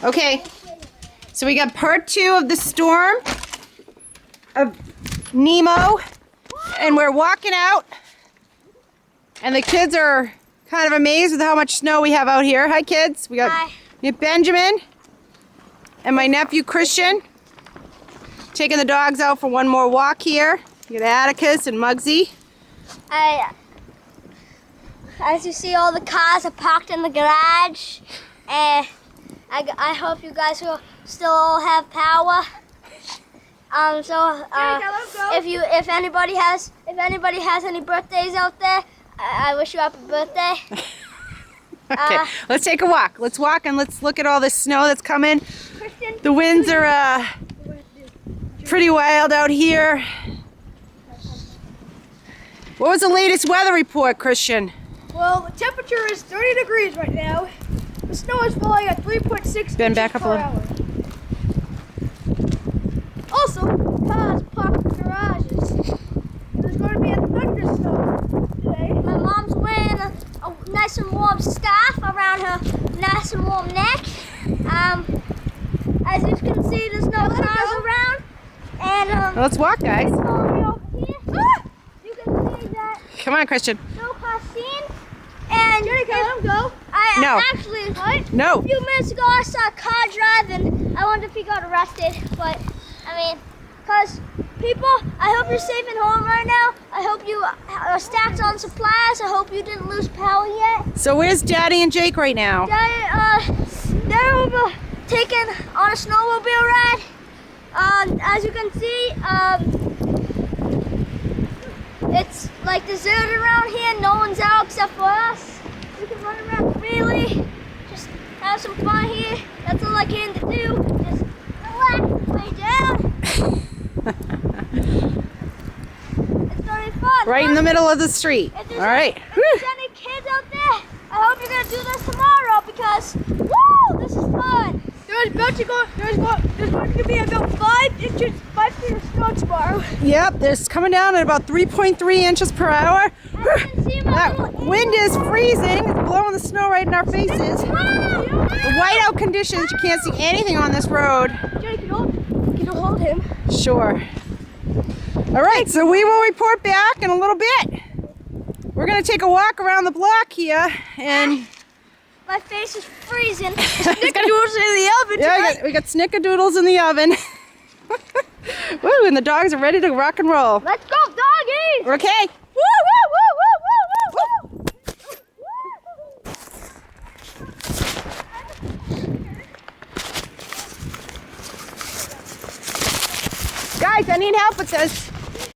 Okay, so we got part 2 of the storm of Nemo, and we're walking out, and the kids are kind of amazed with how much snow we have out here. Hi, kids. We got Benjamin and my nephew Christian taking the dogs out for one more walk here. You got Atticus and Muggsy. As you see, all the cars are parked in the garage, and I hope you guys will still all have power. If anybody has any birthdays out there, I wish you happy birthday. Okay, let's take a walk. Let's walk and let's look at all this snow that's coming. The winds are pretty wild out here. What was the latest weather report, Christian? Well, the temperature is 30 degrees right now. The snow is falling at 3.6 Ben, back up a little. hour. Also, cars parked in garages. There's going to be a thunderstorm today. My mom's wearing a nice and warm scarf around her nice and warm neck. As you can see, there's no cars around. And Well, let's walk, guys. over here, you can see that Come on, Christian. no car seen. And Jenny, can I let him go? No. Actually, No. a few minutes ago I saw a car driving. I wonder if he got arrested, but I mean, because people, I hope you're safe at home right now. I hope you are stacked on supplies. I hope you didn't lose power yet. So where's Daddy and Jake right now? They're over taking on a snowmobile ride. As you can see, it's like deserted around here. No one's out except for us. We can run around freely, just have some fun here. That's all I came to do. Just relax, lay down. It's gonna be fun. Right in the middle of the street. If All right. If there's any kids out there, I hope you're gonna do this tomorrow because woo, this is fun. There's going to be about 5 feet of snow tomorrow. Yep, there's coming down at about 3.3 inches per hour. As you can see, my That little wind is freezing. It's blowing the snow right in our faces. The whiteout conditions, you can't see anything on this road. Jenny, can you hold him? Sure. All right, so we will report back in a little bit. We're going to take a walk around the block here, and My face is freezing. Snickerdoodles in the oven. yeah, we got snickerdoodles in the oven. Woo, and the dogs are ready to rock and roll. Let's go, doggies! Okay. Woo, woo, woo, woo, woo, woo, woo! Guys, I need help with this.